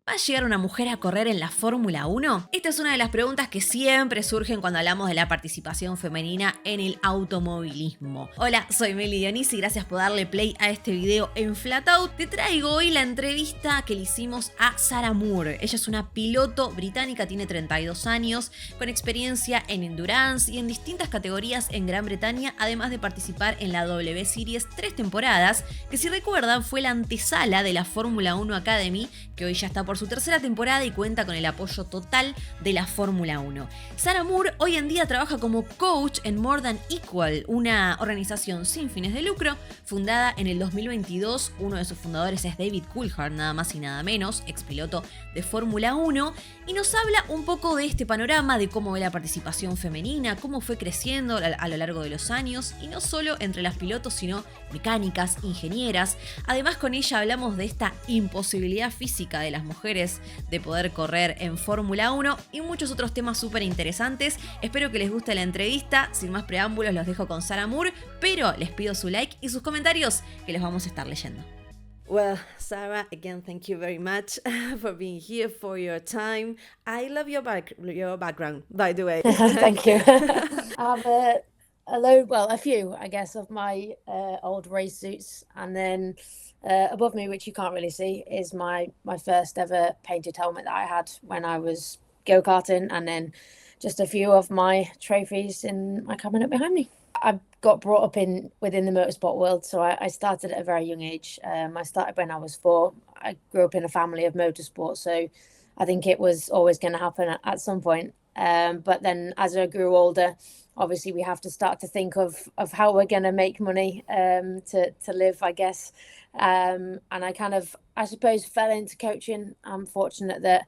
¿Va a llegar una mujer a correr en la Fórmula 1? Esta es una de las preguntas que siempre surgen cuando hablamos de la participación femenina en el automovilismo. Hola, soy Meli Dionisi y gracias por darle play a este video en Flatout. Te traigo hoy la entrevista que le hicimos a Sarah Moore. Ella es una piloto británica, tiene 32 años, con experiencia en endurance y en distintas categorías en Gran Bretaña, además de participar en la W Series 3 temporadas, que si recuerdan fue la antesala de la Fórmula 1 Academy, que hoy ya está por su tercera temporada y cuenta con el apoyo total de la Fórmula 1. Sarah Moore hoy en día trabaja como coach en More Than Equal, una organización sin fines de lucro, fundada en el 2022. Uno de sus fundadores es David Coulthard, nada más y nada menos, expiloto de Fórmula 1, y nos habla un poco de este panorama, de cómo ve la participación femenina, cómo fue creciendo a lo largo de los años, y no solo entre las pilotos, sino mecánicas, ingenieras. Además, con ella hablamos de esta imposibilidad física de las mujeres de poder correr en Fórmula 1 y muchos otros temas súper interesantes. Espero que les guste la entrevista. Sin más preámbulos, los dejo con Sarah Moore, pero les pido su like y sus comentarios, que los vamos a estar leyendo. Well, Sarah, again, thank you very much for being here, for your time. I love your background, by the way. Thank you. I have a few, I guess, of my old race suits, and then above me, which you can't really see, is my first ever painted helmet that I had when I was go-karting, and then just a few of my trophies in my cabinet behind me. I got brought up within the motorsport world, so I started at a very young age. I started when I was 4. I grew up in a family of motorsport, so I think it was always going to happen at some point. But then as I grew older, obviously we have to start to think of how we're going to make money to live, I guess. And I suppose, fell into coaching. I'm fortunate that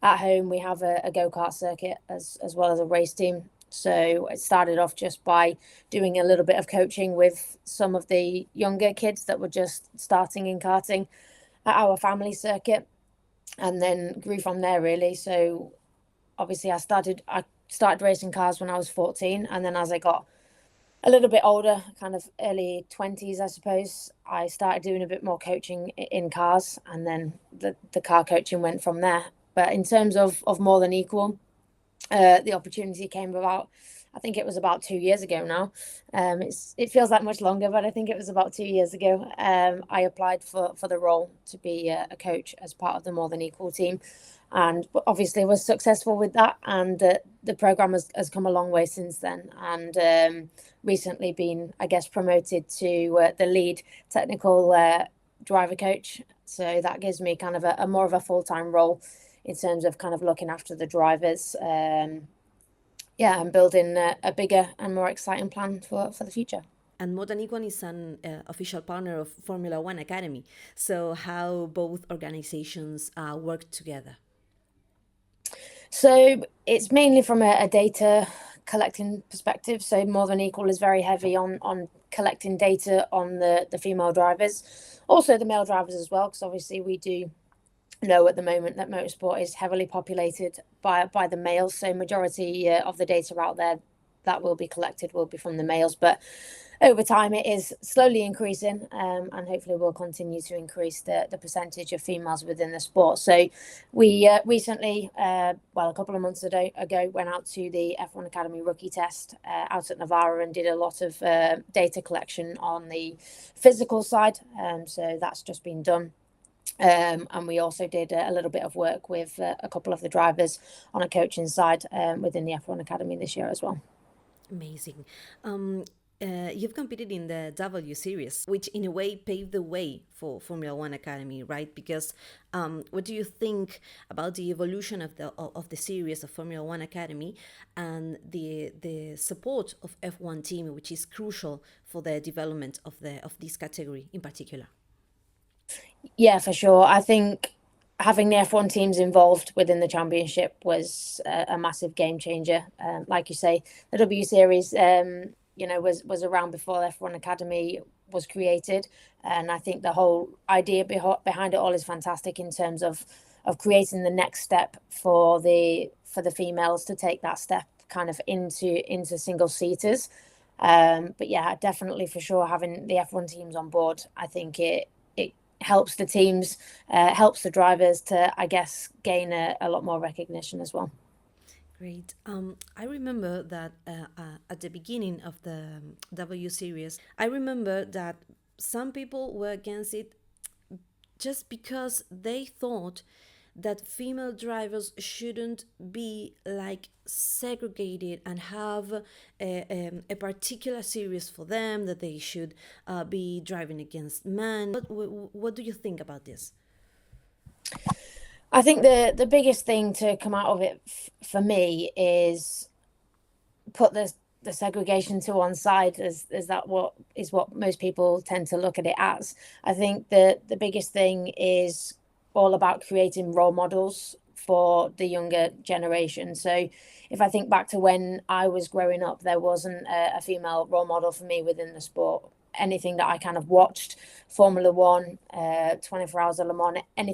at home we have a go-kart circuit as well as a race team. So it started off just by doing a little bit of coaching with some of the younger kids that were just starting in karting at our family circuit, and then grew from there, really. So obviously I started racing cars when I was 14, and then as I got a little bit older, kind of early 20s, I suppose, I started doing a bit more coaching in cars, and then the car coaching went from there. But in terms of More Than Equal, the opportunity came about, I think it was about 2 years ago now. It feels like much longer, but I think it was about 2 years ago. I applied for the role to be a coach as part of the More Than Equal team, and obviously was successful with that. And the program has come a long way since then, and recently been, I guess, promoted to the lead technical driver coach. So that gives me kind of a more of a full-time role in terms of kind of looking after the drivers. And building a bigger and more exciting plan for the future. And More Than Equal is an official partner of Formula 1 Academy. So how both organizations work together? So it's mainly from a data collecting perspective. So More Than Equal is very heavy on collecting data on the female drivers, also the male drivers as well, because obviously we do know at the moment that motorsport is heavily populated by the males. So majority of the data out there that will be collected will be from the males. But over time, it is slowly increasing, and hopefully will continue to increase the percentage of females within the sport. So we recently, a couple of months ago, went out to the F1 Academy rookie test out at Navarra and did a lot of data collection on the physical side. So that's just been done. And we also did a little bit of work with a couple of the drivers on a coaching side within the F1 Academy this year as well. Amazing. You've competed in the W Series, which in a way paved the way for Formula 1 Academy, right? Because what do you think about the evolution of the series of Formula 1 Academy and the support of F1 team, which is crucial for the development of this category in particular? Yeah, for sure. I think having the F1 teams involved within the championship was a massive game changer. Like you say, the W Series, was around before F1 Academy was created, and I think the whole idea behind it all is fantastic in terms of creating the next step for the females to take that step kind of into single seaters. But yeah, definitely for sure having the F1 teams on board, I think it helps the teams, helps the drivers to, I guess, gain a lot more recognition as well. Great. I remember that at the beginning of the W series, I remember that some people were against it just because they thought that female drivers shouldn't be like segregated and have a particular series for them, that they should be driving against men. What do you think about this? I think the biggest thing to come out of it for me is put the segregation to one side. Is that what most people tend to look at it as? I think the biggest thing is all about creating role models for the younger generation. So if I think back to when I was growing up, there wasn't a female role model for me within the sport. Anything that I kind of watched, Formula One, 24 Hours of Le Mans, any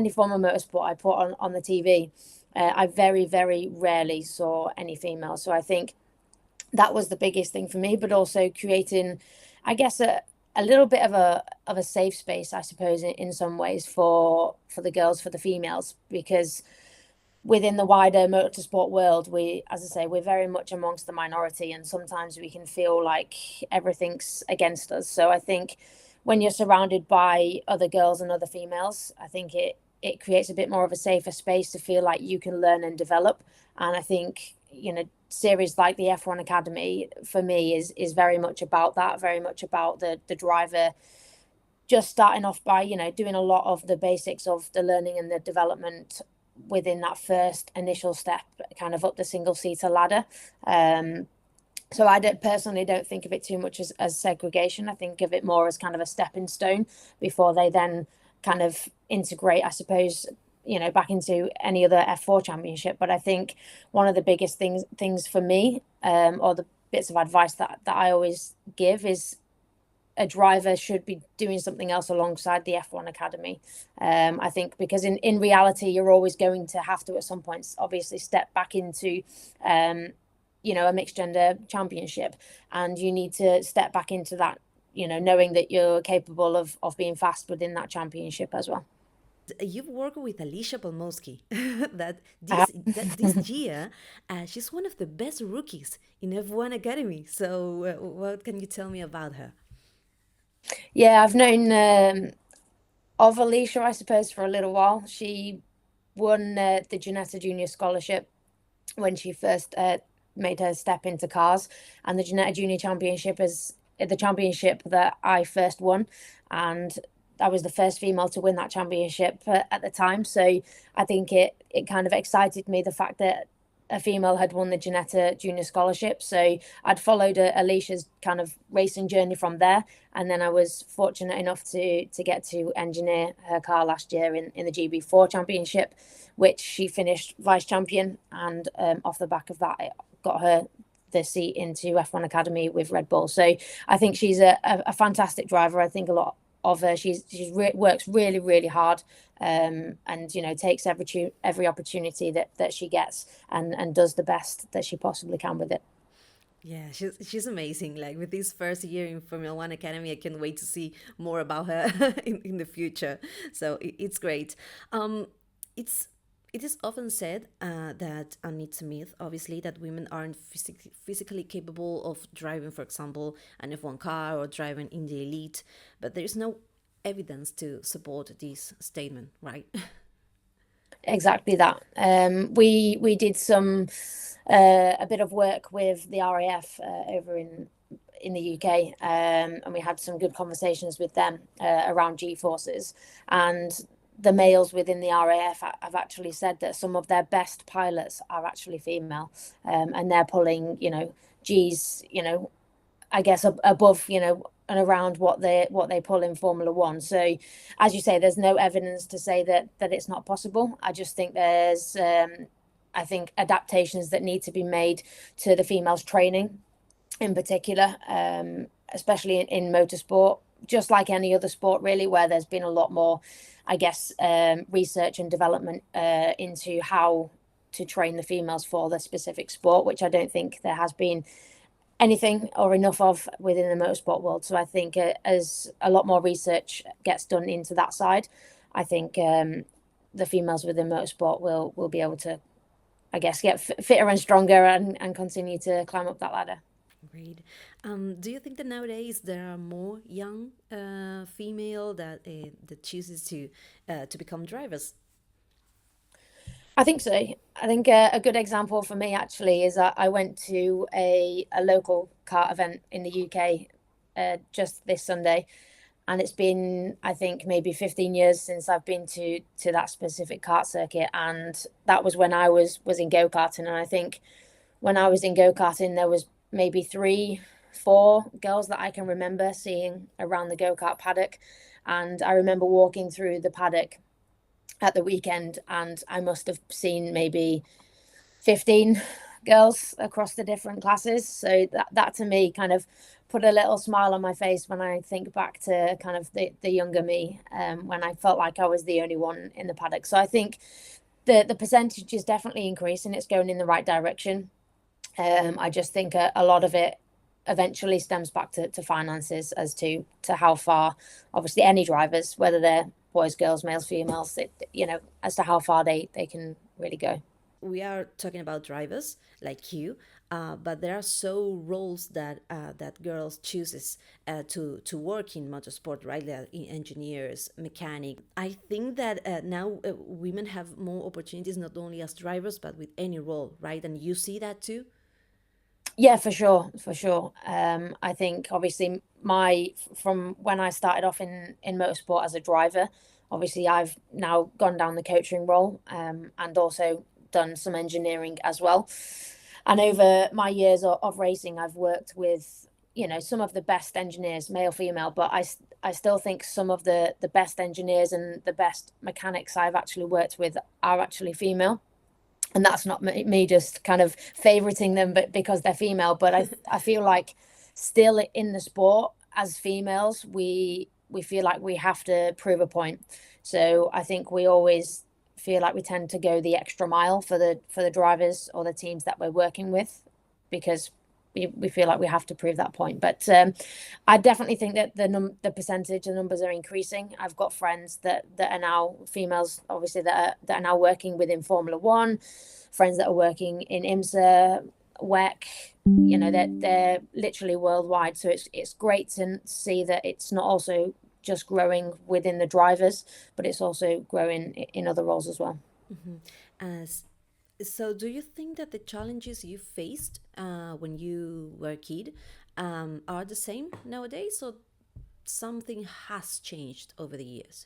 form of motorsport I put on the TV, I very, very rarely saw any female. So I think that was the biggest thing for me, but also creating, I guess, a little bit of a safe space, I suppose, in some ways for the girls, for the females, because within the wider motorsport world, as I say, we're very much amongst the minority, and sometimes we can feel like everything's against us. So I think when you're surrounded by other girls and other females, I think it creates a bit more of a safer space to feel like you can learn and develop. And I think, series like the F1 Academy for me is very much about that, very much about the driver just starting off by, doing a lot of the basics of the learning and the development within that first initial step, kind of up the single seater ladder. So I personally don't think of it too much as segregation. I think of it more as kind of a stepping stone before they then kind of integrate, I suppose, back into any other F4 championship. But I think one of the biggest things for me, or the bits of advice that I always give, is a driver should be doing something else alongside the F1 Academy. I think because in reality, you're always going to have to, at some points, obviously step back into, a mixed gender championship. And you need to step back into that, knowing that you're capable of being fast within that championship as well. You've worked with Alisha Palmowski. This year, she's one of the best rookies in F1 Academy. So what can you tell me about her? Yeah, I've known of Alisha, I suppose, for a little while. She won the Ginetta Junior Scholarship when she first made her step into cars, and the Ginetta Junior Championship is the championship that I first won, and I was the first female to win that championship at the time. So I think it kind of excited me, the fact that a female had won the Ginetta Junior Scholarship. So I'd followed Alisha's kind of racing journey from there. And then I was fortunate enough to get to engineer her car last year in the GB4 Championship, which she finished vice champion. And off the back of that, it got her the seat into F1 Academy with Red Bull. So I think she's a fantastic driver. I think a lot of her, she works really, really hard, and takes every opportunity that she gets, and does the best that she possibly can with it. Yeah, she's amazing. Like, with this first year in Formula One Academy, I can't wait to see more about her in the future. So it's great. It is often said that, and it's a myth, obviously, that women aren't physically capable of driving, for example, an F1 car or driving in the elite, but there is no evidence to support this statement, right? Exactly that. We did a bit of work with the RAF over in the UK, and we had some good conversations with them around G-forces, and the males within the RAF have actually said that some of their best pilots are actually female, and they're pulling, G's, I guess above, and around what they pull in Formula One. So, as you say, there's no evidence to say that it's not possible. I just think there's, I think, adaptations that need to be made to the females' training, in particular, especially in motorsport, just like any other sport, really, where there's been a lot more, I guess, research and development into how to train the females for the specific sport, which I don't think there has been anything or enough of within the motorsport world. So I think as a lot more research gets done into that side, I think the females within motorsport will be able to, I guess, get fitter and stronger and continue to climb up that ladder. Great. Do you think that nowadays there are more young female that chooses to become drivers? I think so. I think a good example for me actually is that I went to a local kart event in the UK just this Sunday, and it's been, I think, maybe 15 years since I've been to that specific kart circuit, and that was when I was in go-karting. And I think when I was in go-karting, there was maybe 3-4 girls that I can remember seeing around the go-kart paddock, and I remember walking through the paddock at the weekend, and I must have seen maybe 15 girls across the different classes. So that to me kind of put a little smile on my face when I think back to kind of the younger me, when I felt like I was the only one in the paddock. So I think the percentage is definitely increasing. It's going in the right direction. I just think a lot of it eventually stems back to finances, as to how far, obviously, any drivers, whether they're boys, girls, males, females, as to how far they can really go. We are talking about drivers like you, but there are so roles that girls chooses to work in motorsport, right? Like engineers, mechanic. I think that now women have more opportunities, not only as drivers but with any role, right? And you see that too. Yeah, for sure, for sure. I think obviously from when I started off in motorsport as a driver, obviously I've now gone down the coaching role, and also done some engineering as well. And over my years of racing, I've worked with, some of the best engineers, male, female, but I still think some of the best engineers and the best mechanics I've actually worked with are actually female. And that's not me just kind of favoriting them, but because they're female. But I feel like still in the sport, as females, we feel like we have to prove a point. So I think we always feel like we tend to go the extra mile for the drivers or the teams that we're working with, because we feel like we have to prove that point. But I definitely think that the percentage, the numbers are increasing. I've got friends that are now females, obviously, that are now working within Formula One, friends that are working in IMSA, WEC, they're literally worldwide. So it's great to see that it's not also just growing within the drivers, but it's also growing in other roles as well. So, do you think that the challenges you faced when you were a kid are the same nowadays, or something has changed over the years?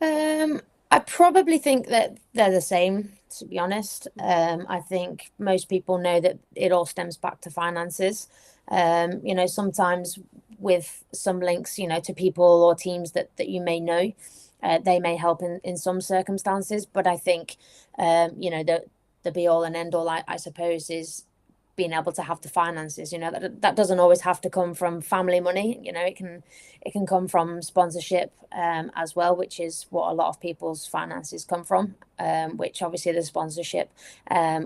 I probably think that they're the same, to be honest. I think most people know that it all stems back to finances. Sometimes with some links, to people or teams that you may know, they may help in some circumstances. But I think, the be all and end all, I suppose, is being able to have the finances. That doesn't always have to come from family money. It can come from sponsorship as well, which is what a lot of people's finances come from, which obviously the sponsorship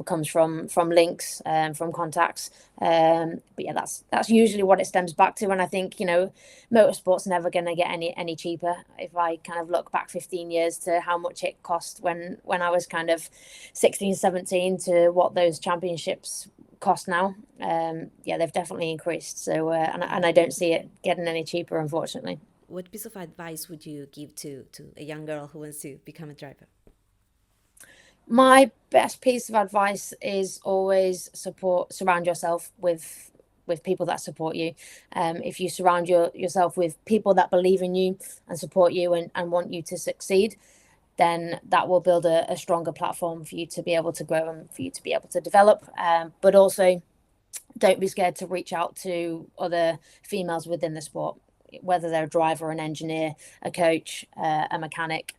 comes from links, from contacts, but yeah, that's usually what it stems back to. And I think motorsport's never going to get any cheaper. If I kind of look back 15 years to how much it cost when I was kind of 16, 17 to what those championships cost now, they've definitely increased. So and I don't see it getting any cheaper, unfortunately. What piece of advice would you give to a young girl who wants to become a driver? My best piece of advice is always surround yourself with people that support you. If you surround yourself with people that believe in you and support you and want you to succeed, then that will build a stronger platform for you to be able to grow and for you to be able to develop. But also, don't be scared to reach out to other females within the sport, whether they're a driver, an engineer, a coach, a mechanic.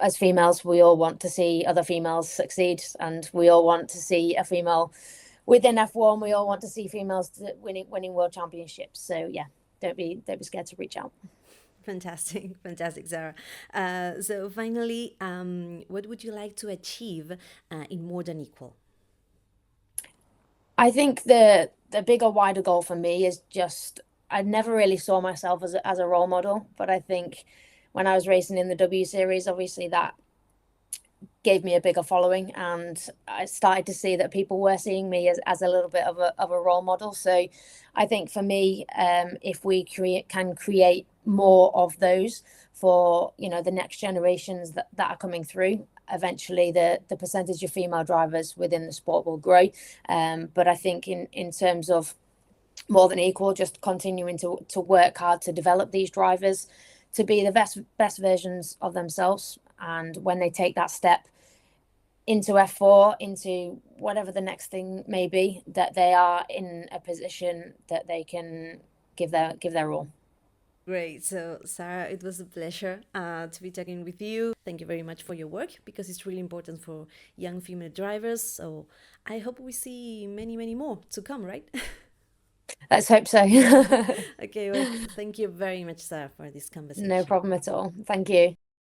As females, we all want to see other females succeed, and we all want to see a female within F1. We all want to see females winning world championships. So yeah, don't be scared to reach out. Fantastic, Sarah. So finally, what would you like to achieve in More Than Equal? I think the bigger, wider goal for me is just, I never really saw myself as a role model, but I think when I was racing in the W Series, obviously that gave me a bigger following, and I started to see that people were seeing me as a little bit of a role model. So I think for me, if we can create more of those for, you know, the next generations that are coming through, eventually the percentage of female drivers within the sport will grow. But I think in terms of more than equal, just continuing to work hard to develop these drivers to be the best versions of themselves. And when they take that step into F4, into whatever the next thing may be, that they are in a position that they can give their all. Great. So, Sarah, it was a pleasure to be talking with you. Thank you very much for your work, because it's really important for young female drivers. So I hope we see many, many more to come, right? Let's hope so. Okay, well, thank you very much, Sarah, for this conversation. No problem at all. Thank you.